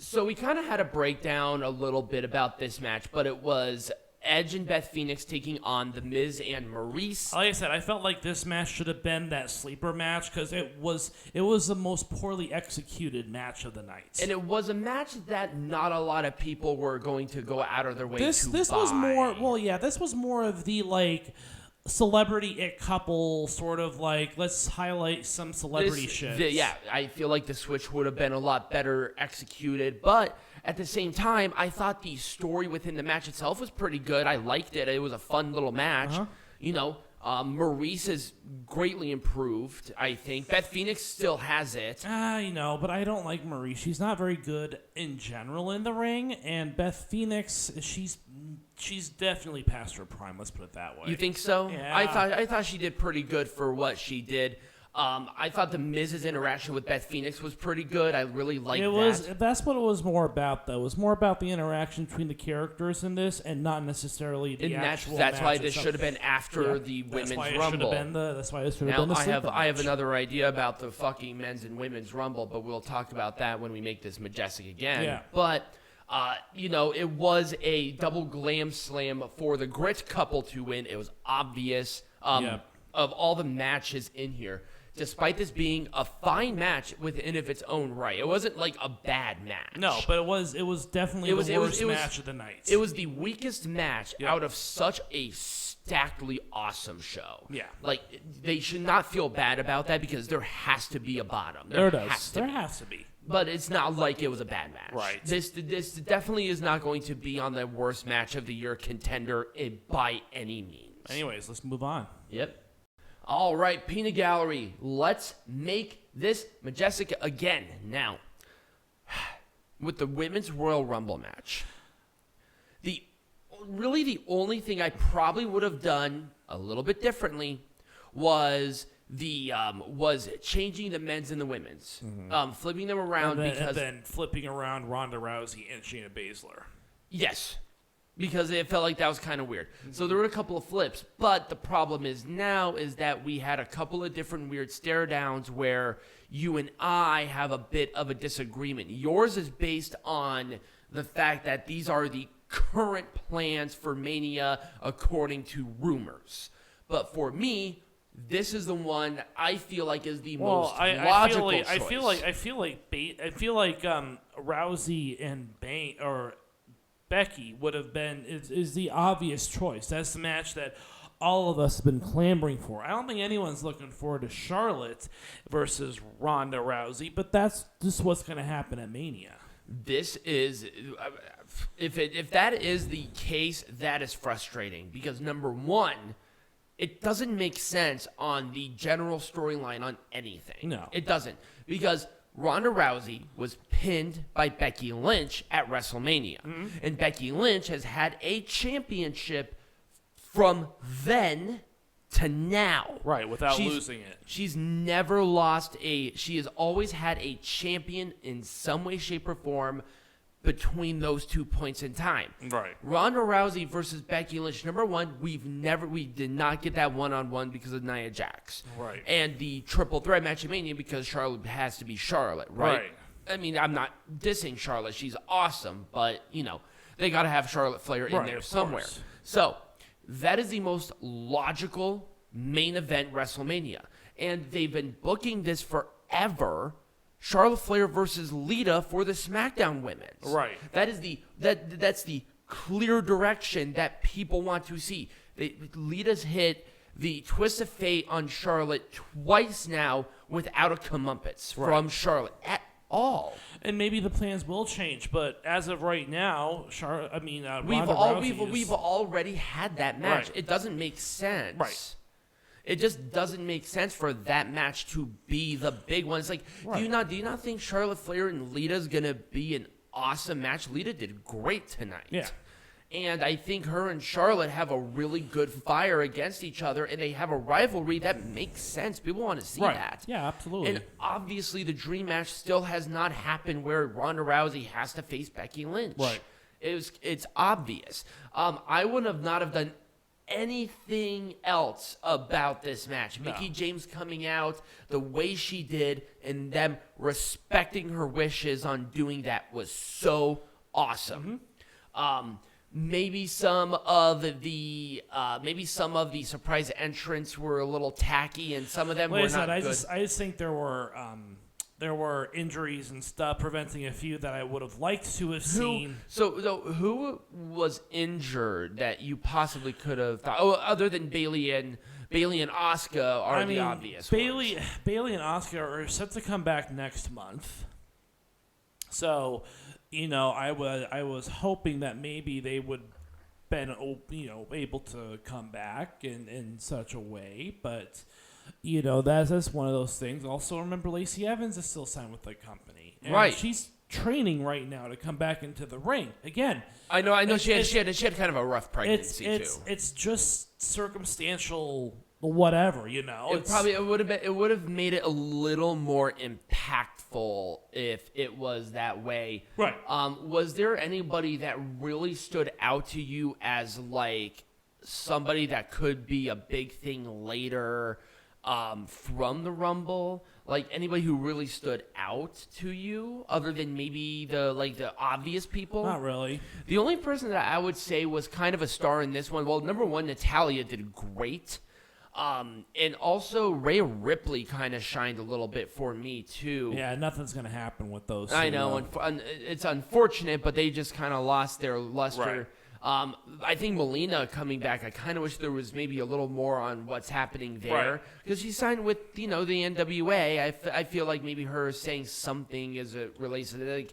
So we kind of had a breakdown a little bit about this match, but it was Edge and Beth Phoenix taking on The Miz and Maurice. Like I said, I felt like this match should have been that sleeper match because it was the most poorly executed match of the night. And it was a match that not a lot of people were going to go out of their way to This buy. was more, this was more of the, like, celebrity it couple, sort of like, let's highlight some celebrity shit. Yeah, I feel like the switch would have been a lot better executed, but at the same time, I thought the story within the match itself was pretty good. I liked it. It was a fun little match. You know, Maurice has greatly improved, I think. Beth Phoenix still has it. But I don't like Maurice. She's not very good in general in the ring, and Beth Phoenix, she's definitely past her prime. Let's put it that way. You think so? Yeah. I thought she did pretty good for what she did. I thought the Miz's interaction with Beth Phoenix was pretty good. I really liked that. That's what it was more about, though. It was more about the interaction between the characters in this, and not necessarily the actual That's match why this itself. should have been after the Women's Rumble. That's why it should have been the sleeper I have match. another idea about the fucking Men's and Women's Rumble, but we'll talk about that when we make this majestic again. Yeah. But it was a double glam slam for the Grit couple to win. It was obvious of all the matches in here. Despite this being a fine match within of its own right. It wasn't like a bad match. No, but it was definitely the worst match of the night. It was the weakest match out of such a stackedly awesome show. Yeah. Like, they should not feel bad about that because there has to be a bottom. There has to be. But it's not like it was a bad match. Right. This definitely is not going to be on the worst match of the year contender by any means. Anyways, let's move on. Yep. All right, Peanut Gallery, let's make this majestic again. Now, with the Women's Royal Rumble match, the only thing I probably would have done a little bit differently was changing the men's and the women's, flipping them around and then flipping around Ronda Rousey and Shayna Baszler. Yes. Because it felt like that was kind of weird. So there were a couple of flips, but the problem is that we had a couple of different weird stare downs where you and I have a bit of a disagreement. Yours is based on the fact that these are the current plans for Mania according to rumors. But for me, this is the one I feel like is the most logical choice. I feel like Rousey and Becky would have been is the obvious choice. That's the match that all of us have been clamoring for. I don't think anyone's looking forward to Charlotte versus Ronda Rousey, but that's just what's going to happen at Mania. This is, if that is the case, that is frustrating because number one, it doesn't make sense on the general storyline on anything. No, it doesn't because Ronda Rousey was pinned by Becky Lynch at WrestleMania. Mm-hmm. And Becky Lynch has had a championship from then to now. Right, without losing it. She's never lost she has always had a champion in some way, shape, or form between those 2 points in time. Right. Ronda Rousey versus Becky Lynch. Number one, we did not get that one-on-one because of Nia Jax. Right. And the triple threat match at Mania because Charlotte has to be Charlotte, right? I mean, I'm not dissing Charlotte. She's awesome, but, they got to have Charlotte Flair in there somewhere. Course. So, that is the most logical main event WrestleMania. And they've been booking this forever. Charlotte Flair versus Lita for the SmackDown Women's. Right. That's the clear direction that people want to see. Lita's hit the twist of fate on Charlotte twice now without a comeuppance from Charlotte at all. And maybe the plans will change, but as of right now, we've already had that match. Right. It doesn't make sense. Right. It just doesn't make sense for that match to be the big one. It's like, do you not think Charlotte Flair and Lita's gonna be an awesome match? Lita did great tonight. Yeah. And I think her and Charlotte have a really good fire against each other, and they have a rivalry that makes sense. People want to see that. Yeah, absolutely. And obviously, the dream match still has not happened where Ronda Rousey has to face Becky Lynch. Right. It's obvious. I would have not have done anything else about this match. Mickie James coming out the way she did and them respecting her wishes on doing that was so awesome. Maybe some of the surprise entrants were a little tacky, and some of them were not good. I just think there were injuries and stuff preventing a few that I would have liked to have seen. So who was injured that you possibly could have thought? Oh, other than Bayley and Asuka are the obvious ones. Bayley and Asuka are set to come back next month. So, I was hoping that maybe they would been able to come back in such a way, but that's one of those things. Also, remember Lacey Evans is still signed with the company, and right? She's training right now to come back into the ring again. I know. She had kind of a rough pregnancy too. It's just circumstantial. Whatever, it would have made it a little more impactful if it was that way. Right. Was there anybody that really stood out to you as like somebody that could be a big thing later from the Rumble? Like anybody who really stood out to you other than maybe the obvious people? Not really. The only person that I would say was kind of a star in this one, well, number one, Natalya did great. And also Rhea Ripley kind of shined a little bit for me too. Yeah, nothing's going to happen with those. I know. It's unfortunate, but they just kind of lost their luster. Right. I think Melina coming back, I kind of wish there was maybe a little more on what's happening there. Because she signed with, the NWA. I feel like maybe her saying something as it relates to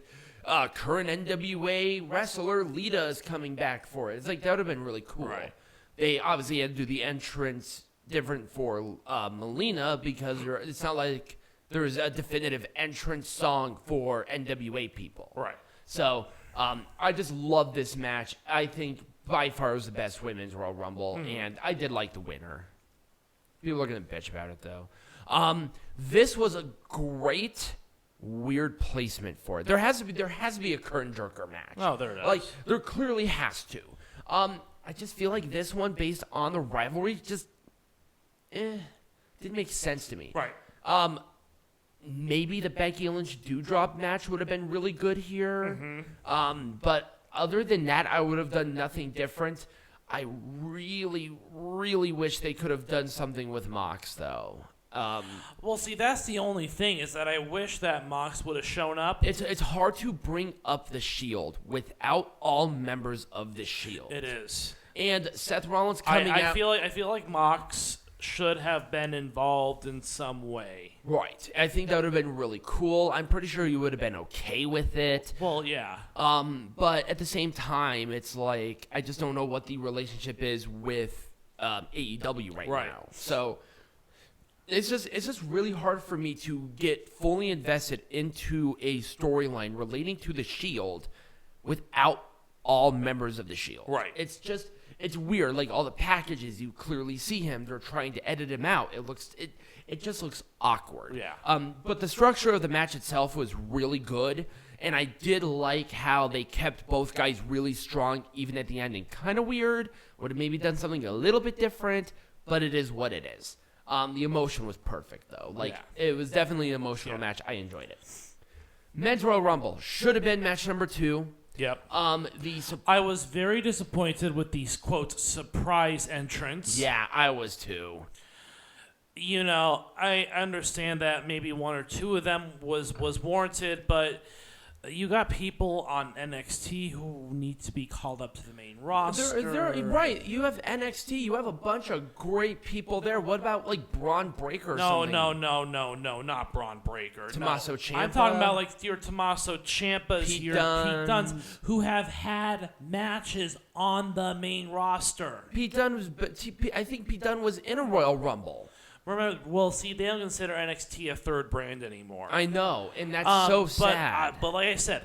current NWA wrestler Lita is coming back for it. It's like, that would have been really cool. Right. They obviously had to do the entrance different for Melina because it's not like there's a definitive entrance song for NWA people. Right. So I just love this match. I think by far it was the best women's Royal Rumble, and I did like the winner. People are going to bitch about it, though. This was a great, weird placement for it. There has to be a curtain jerker match. Oh, there it is. Like, there clearly has to. I just feel like this one, based on the rivalry, just didn't make sense to me. Right. Maybe the Becky Lynch Doudrop match would have been really good here. But other than that, I would have done nothing different. I really, really wish they could have done something with Mox, though. Well, see, that's the only thing, is that I wish that Mox would have shown up. It's hard to bring up the Shield without all members of the Shield. It is. And Seth Rollins coming out. I feel like Mox should have been involved in some way. Right. I think that would have been really cool. I'm pretty sure you would have been okay with it. Well, yeah. But at the same time, it's like, I just don't know what the relationship is with AEW right now. So it's just really hard for me to get fully invested into a storyline relating to the Shield without all members of the Shield. Right. It's weird. Like, all the packages, you clearly see him. They're trying to edit him out. It just looks awkward. Yeah. But the structure of the match itself was really good, and I did like how they kept both guys really strong even at the ending. Kind of weird. Would have maybe done something a little bit different, but it is what it is. The emotion was perfect, though. It was definitely an emotional match. I enjoyed it. Men's Royal Rumble should have been match number 2. Yep. I was very disappointed with these, quote, surprise entrants. Yeah, I was too. I understand that maybe one or two of them was warranted, but you got people on NXT who need to be called up to the main roster. Right. You have NXT. You have a bunch of great people there. What about, like, Braun Breaker or something? No, not Braun Breaker. Tommaso Ciampa. I'm talking about, like, your Tommaso Ciampas, Pete Dunnes, who have had matches on the main roster. I think Pete Dunne was in a Royal Rumble. Remember, well, see, they don't consider NXT a third brand anymore. I know, and that's so sad. But like I said,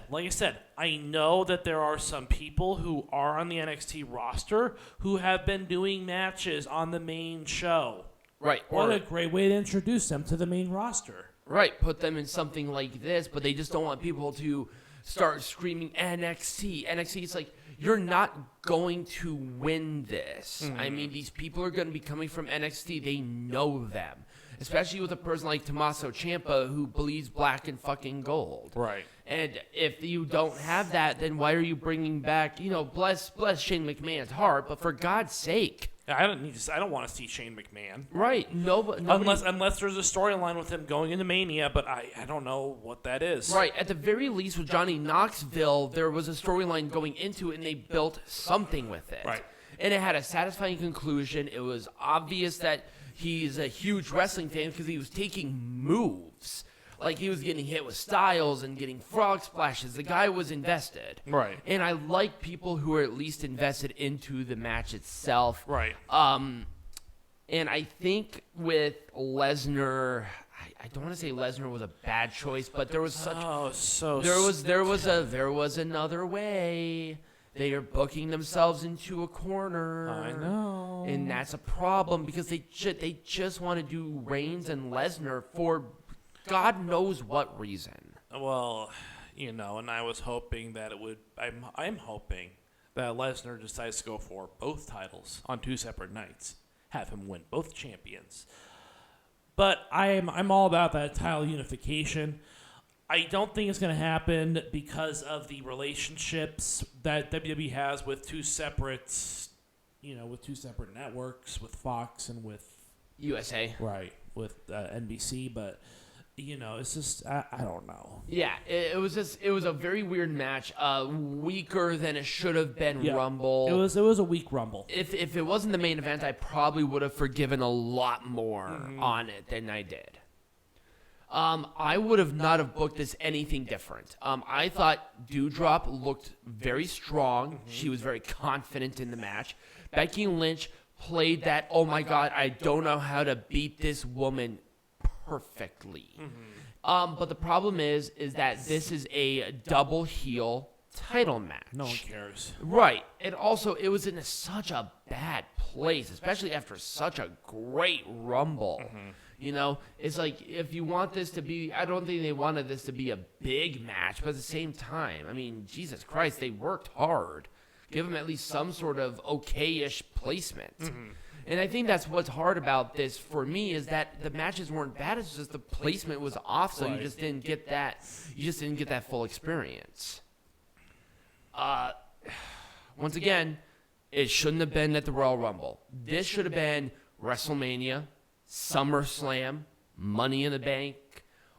I know that there are some people who are on the NXT roster who have been doing matches on the main show. Right. What a great way to introduce them to the main roster. Right, put them in something like this, but they just don't want people to start screaming NXT. It's like, you're not going to win this. I mean, these people are going to be coming from NXT. They know them. Especially with a person like Tommaso Ciampa who bleeds black and fucking gold. Right. And if you don't have that, then why are you bringing back, bless Shane McMahon's heart, but for God's sake. I don't want to see Shane McMahon. Right. Nobody, unless there's a storyline with him going into Mania, but I don't know what that is. Right. At the very least with Johnny Knoxville, there was a storyline going into it, and they built something with it. Right. And it had a satisfying conclusion. It was obvious that he's a huge wrestling fan because he was taking moves. Like, he was getting hit with Styles and getting frog splashes. The guy was invested. Right. And I like people who are at least invested into the match itself. Right. And I think with Lesnar, I don't want to say Lesnar was a bad choice, but there was such there was another way. They are booking themselves into a corner. I know. And that's a problem because they just want to do Reigns and Lesnar for God knows what reason. Well, and I was hoping that it would. I'm hoping that Lesnar decides to go for both titles on 2 separate nights, have him win both champions. But I'm all about that title unification. I don't think it's going to happen because of the relationships that WWE has with two separate networks, with Fox and with USA. Right, with NBC, but it's just I don't know. Yeah, it was a very weird match. Weaker than it should have been. Yeah, Rumble. It was a weak Rumble. If it wasn't the main event, I probably would have forgiven a lot more on it than I did. I would have not have booked this anything different. I thought Doudrop looked very strong. She was very confident in the match. Becky Lynch played that, oh my God, I don't know how to beat this woman perfectly. But the problem is that this is a double heel title match. No one cares. Right. And also, it was in such a bad place, especially after such a great Rumble. It's like, if you want this to be, I don't think they wanted this to be a big match, but at the same time, I mean, Jesus Christ, they worked hard. Give them at least some sort of okay-ish placement. And I think that's what's hard about this for me is that the matches weren't bad. It's just the placement was off, so you just didn't get that. You just didn't get that full experience. Once again, it shouldn't have been at the Royal Rumble. This should have been WrestleMania, SummerSlam, Money in the Bank,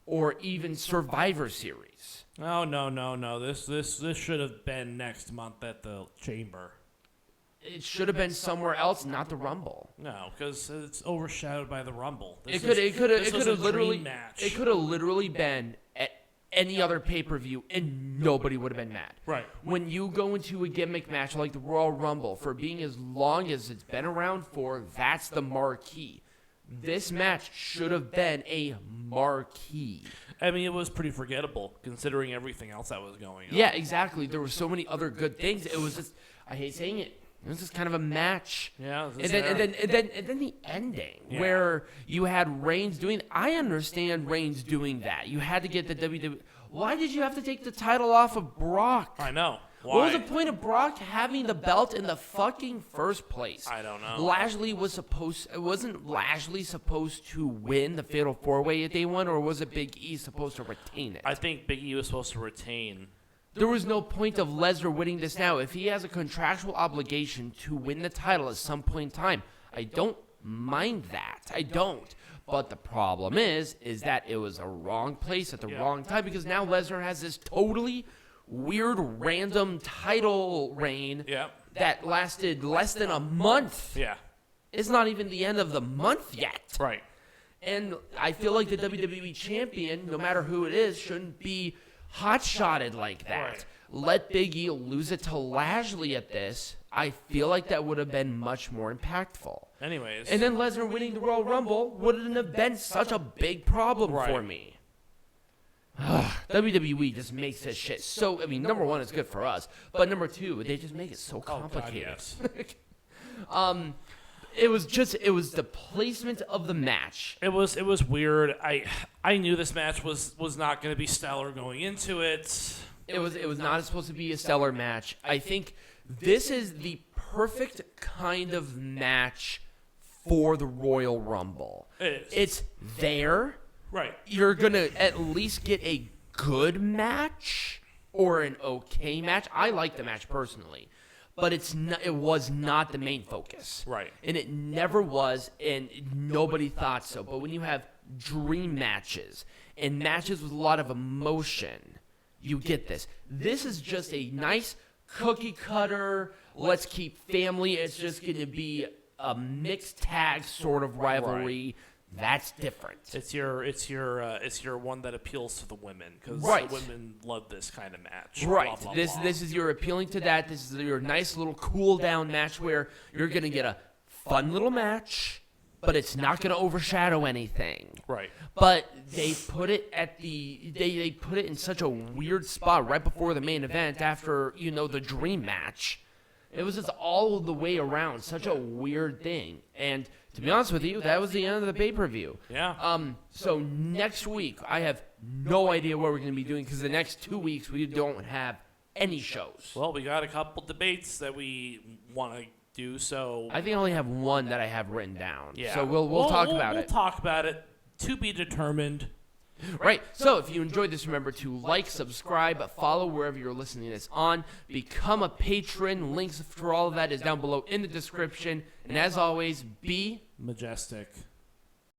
or even Survivor Series. Oh, no. This should have been next month at the Chamber. It should have been somewhere else, not the Rumble. No, because it's overshadowed by the Rumble. It could have literally been at any other pay-per-view, and nobody would have been mad. Right. When you go into a gimmick match like the Royal Rumble, for being as long as it's been around for, that's the marquee. This match should have been a marquee. I mean, it was pretty forgettable considering everything else that was going on. Yeah, exactly. There were so many other good things. It was just, I hate saying it, it was just kind of a match. Yeah. And then the ending where you had Reigns doing. I understand Reigns doing that. You had to get the WWE. Why did you have to take the title off of Brock? I know. Why? What was the point of Brock having the belt in the fucking first place? I don't know. Wasn't Lashley supposed to win the Fatal 4-Way at Day 1, or was it Big E supposed to retain it? I think Big E was supposed to retain. There was no point of Lesnar winning this now. If he has a contractual obligation to win the title at some point in time, I don't mind that. I don't. But the problem is that it was a wrong place at the wrong time, because now Lesnar has this totally weird random title reign that lasted less than a month. Yeah. It's not even the end of the month yet. Right. And I feel like the WWE champion, no matter who it is, shouldn't be hot-shotted like that. Right. Let Big E lose it to Lashley at this. I feel like that would have been much more impactful. Anyways. And then Lesnar winning the Royal Rumble wouldn't have been such a big problem for me. WWE just makes this shit so, I mean, number one, it's good for us. But number two, they just make it so complicated. Oh, God, yes. It was the placement of the match. It was weird. I knew this match was not going to be stellar going into it. It was not supposed to be a stellar match. I think this is the perfect kind of match for the Royal Rumble. It's there. Right. You're going to at least get a good match or an okay match. I like the match personally, but it was not the main focus. Right. And it never was, and nobody thought so. But when you have dream matches and matches with a lot of emotion, you get this. This is just a nice cookie cutter, let's keep family. It's just going to be a mixed tag sort of rivalry. Right. That's different. It's your one that appeals to the women because right. the women love this kind of match. Right. Blah, blah, this blah. This is your appealing to that. This is your nice little cool down match where you're gonna get a fun little match, but it's not gonna overshadow anything. Right. But they put it at they put it in such a weird spot right before the main event after the dream match. It was just all the way around such a weird thing. And to be honest with you, that was the end of the pay-per-view. Yeah. So next week, I have no idea what we're going to be doing because the next 2 weeks we don't have any shows. Well, we got a couple debates that we want to do, so... I think I only have one that I have written down. Yeah. So we'll talk about it. We'll talk about it. To be determined. Right. So if you enjoyed this, remember to like, subscribe, follow wherever you're listening to this on, become a patron. Links for all of that is down below in the description. And as always, be majestic.